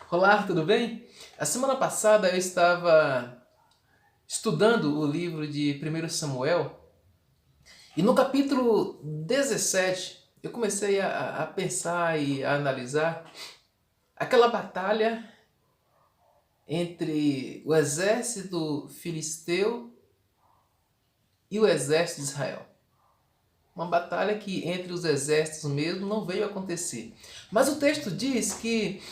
Olá, tudo bem? A semana passada eu estava estudando o livro de 1 Samuel e no capítulo 17 eu comecei a pensar e a analisar aquela batalha entre o exército filisteu e o exército de Israel. Uma batalha que entre os exércitos mesmo não veio acontecer. Mas o texto diz que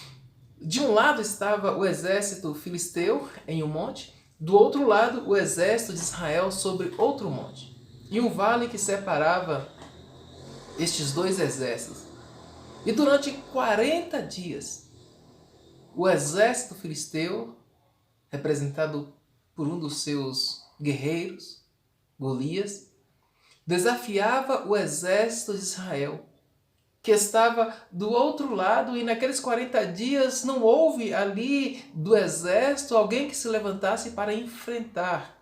de um lado estava o exército filisteu em um monte, do outro lado o exército de Israel sobre outro monte, e um vale que separava estes dois exércitos. E durante 40 dias, o exército filisteu, representado por um dos seus guerreiros, Golias, desafiava o exército de Israel, que estava do outro lado, e naqueles 40 dias não houve ali do exército alguém que se levantasse para enfrentar,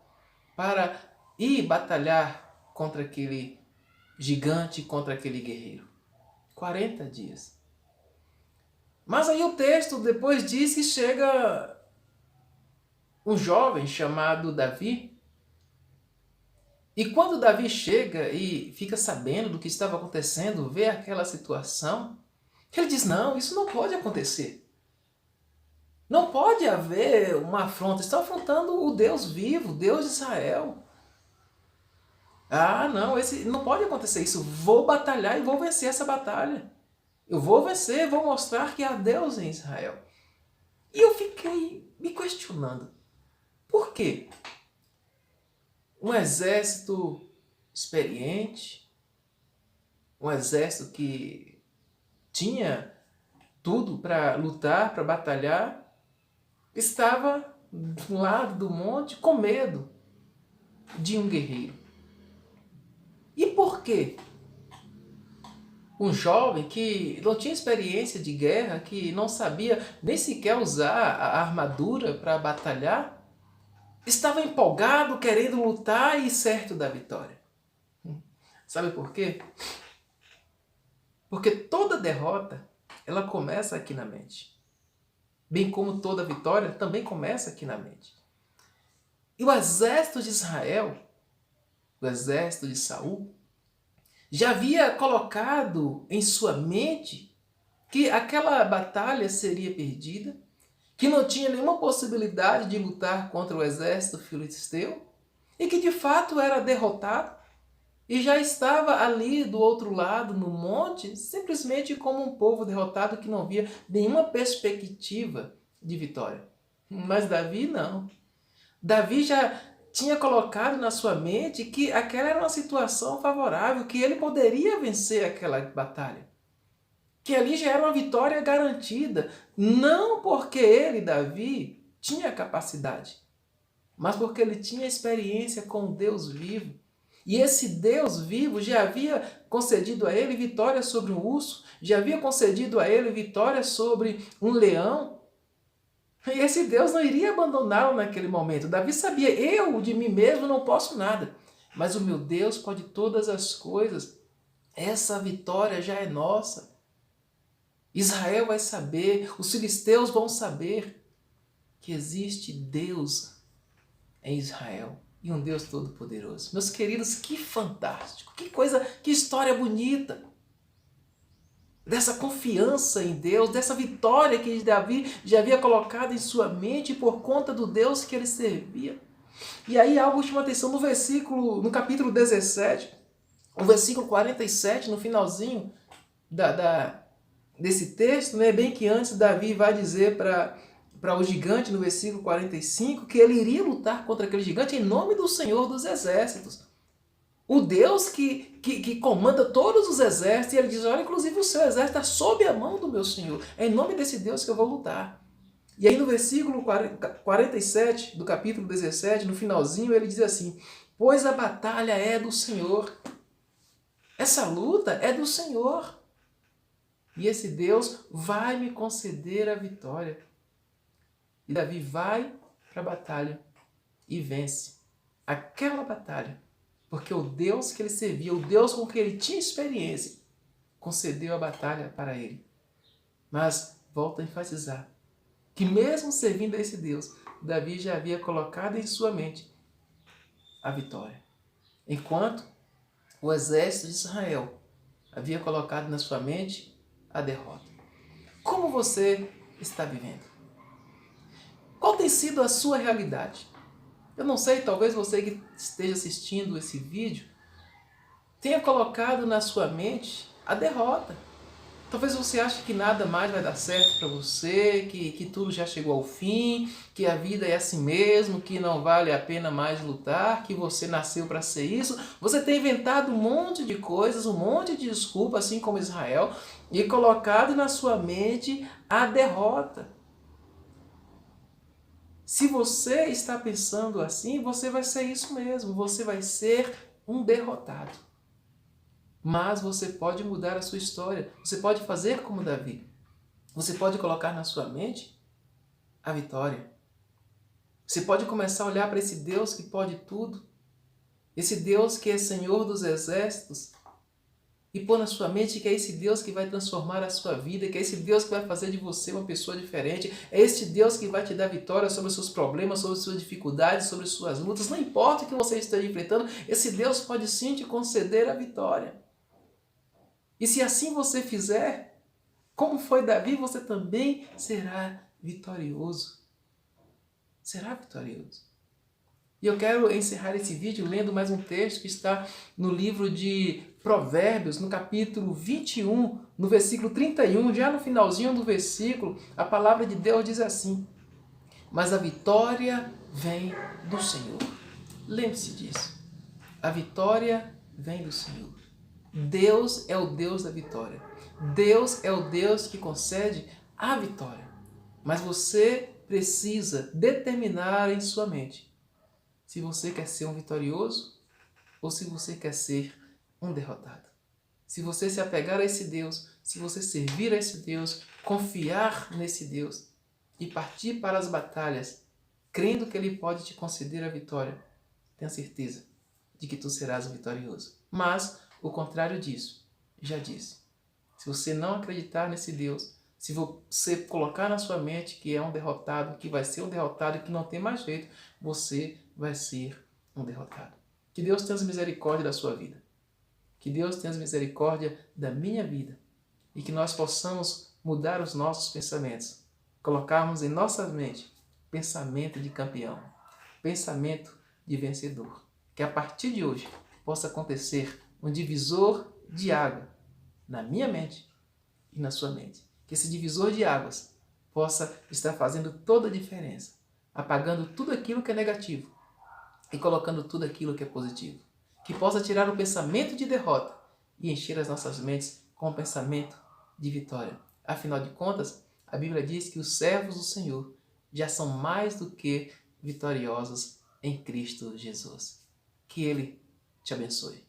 para ir batalhar contra aquele gigante, contra aquele guerreiro. 40 dias. Mas aí o texto depois diz que chega um jovem chamado Davi, e quando Davi chega e fica sabendo do que estava acontecendo, vê aquela situação, ele diz: não, isso não pode acontecer. Não pode haver uma afronta. Estão afrontando o Deus vivo, o Deus de Israel. Ah, não, não pode acontecer isso. Vou batalhar e vou vencer essa batalha. Eu vou vencer, vou mostrar que há Deus em Israel. E eu fiquei me questionando. Por quê? Um exército experiente, um exército que tinha tudo para lutar, para batalhar, estava do lado do monte com medo de um guerreiro. E por quê? Um jovem que não tinha experiência de guerra, que não sabia nem sequer usar a armadura para batalhar, estava empolgado, querendo lutar e certo da vitória. Sabe por quê? Porque toda derrota, ela começa aqui na mente. Bem como toda vitória também começa aqui na mente. E o exército de Israel, o exército de Saul, já havia colocado em sua mente que aquela batalha seria perdida, que não tinha nenhuma possibilidade de lutar contra o exército filisteu e que de fato era derrotado e já estava ali do outro lado no monte, simplesmente como um povo derrotado que não via nenhuma perspectiva de vitória. Mas Davi não. Davi já tinha colocado na sua mente que aquela era uma situação favorável, que ele poderia vencer aquela batalha. Que ali já era uma vitória garantida, não porque ele, Davi, tinha capacidade, mas porque ele tinha experiência com o Deus vivo. E esse Deus vivo já havia concedido a ele vitória sobre um urso, já havia concedido a ele vitória sobre um leão. E esse Deus não iria abandoná-lo naquele momento. Davi sabia: eu de mim mesmo não posso nada, mas o meu Deus pode todas as coisas. Essa vitória já é nossa. Israel vai saber, os filisteus vão saber que existe Deus em Israel e um Deus todo-poderoso. Meus queridos, que fantástico, que coisa, que história bonita. Dessa confiança em Deus, dessa vitória que Davi já havia colocado em sua mente por conta do Deus que ele servia. E aí algo chama atenção no capítulo 17, o versículo 47, no finalzinho desse texto, né, bem que antes Davi vai dizer para o gigante, no versículo 45, que ele iria lutar contra aquele gigante em nome do Senhor dos Exércitos. O Deus que comanda todos os exércitos, e ele diz: olha, inclusive o seu exército está sob a mão do meu Senhor. É em nome desse Deus que eu vou lutar. E aí no versículo 47 do capítulo 17, no finalzinho, ele diz assim: pois a batalha é do Senhor. Essa luta é do Senhor. E esse Deus vai me conceder a vitória. E Davi vai para a batalha e vence aquela batalha. Porque o Deus que ele servia, o Deus com quem ele tinha experiência, concedeu a batalha para ele. Mas, volto a enfatizar, que mesmo servindo a esse Deus, Davi já havia colocado em sua mente a vitória. Enquanto o exército de Israel havia colocado na sua mente a derrota. Como você está vivendo? Qual tem sido a sua realidade? Eu não sei, talvez você que esteja assistindo esse vídeo tenha colocado na sua mente a derrota. Talvez você ache que nada mais vai dar certo para você, que tudo já chegou ao fim, que a vida é assim mesmo, que não vale a pena mais lutar, que você nasceu para ser isso. Você tem inventado um monte de coisas, um monte de desculpas, assim como Israel, e colocado na sua mente a derrota. Se você está pensando assim, você vai ser isso mesmo, você vai ser um derrotado. Mas você pode mudar a sua história. Você pode fazer como Davi. Você pode colocar na sua mente a vitória. Você pode começar a olhar para esse Deus que pode tudo. Esse Deus que é Senhor dos exércitos. E pôr na sua mente que é esse Deus que vai transformar a sua vida. Que é esse Deus que vai fazer de você uma pessoa diferente. É esse Deus que vai te dar vitória sobre os seus problemas, sobre as suas dificuldades, sobre as suas lutas. Não importa o que você esteja enfrentando. Esse Deus pode sim te conceder a vitória. E se assim você fizer, como foi Davi, você também será vitorioso. Será vitorioso. E eu quero encerrar esse vídeo lendo mais um texto que está no livro de Provérbios, no capítulo 21, no versículo 31, já no finalzinho do versículo, a palavra de Deus diz assim: mas a vitória vem do Senhor. Lembre-se disso. A vitória vem do Senhor. Deus é o Deus da vitória. Deus é o Deus que concede a vitória. Mas você precisa determinar em sua mente se você quer ser um vitorioso ou se você quer ser um derrotado. Se você se apegar a esse Deus, se você servir a esse Deus, confiar nesse Deus e partir para as batalhas, crendo que Ele pode te conceder a vitória, tenha certeza de que tu serás um vitorioso. Mas o contrário disso, já disse. Se você não acreditar nesse Deus, se você colocar na sua mente que é um derrotado, que vai ser um derrotado e que não tem mais jeito, você vai ser um derrotado. Que Deus tenha misericórdia da sua vida. Que Deus tenha misericórdia da minha vida. E que nós possamos mudar os nossos pensamentos. Colocarmos em nossa mente pensamento de campeão. Pensamento de vencedor. Que a partir de hoje possa acontecer um divisor de água na minha mente e na sua mente. Que esse divisor de águas possa estar fazendo toda a diferença, apagando tudo aquilo que é negativo e colocando tudo aquilo que é positivo. Que possa tirar o pensamento de derrota e encher as nossas mentes com o pensamento de vitória. Afinal de contas, a Bíblia diz que os servos do Senhor já são mais do que vitoriosos em Cristo Jesus. Que Ele te abençoe.